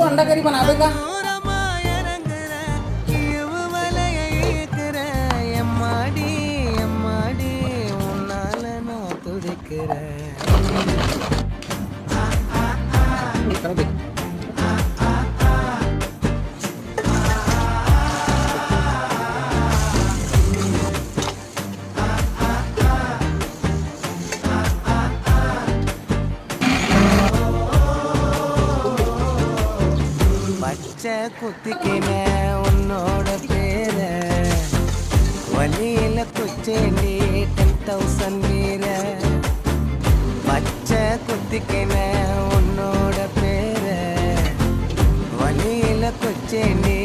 அண்டக்கறி பண்ணாதுக்கா பச்சை குத்திக்கின உன்னோட பேர வழியில குச்சேண்டி 10,000 வீர பச்சை குத்திக்கின உன்னோட பேர வழியில குச்சேண்டி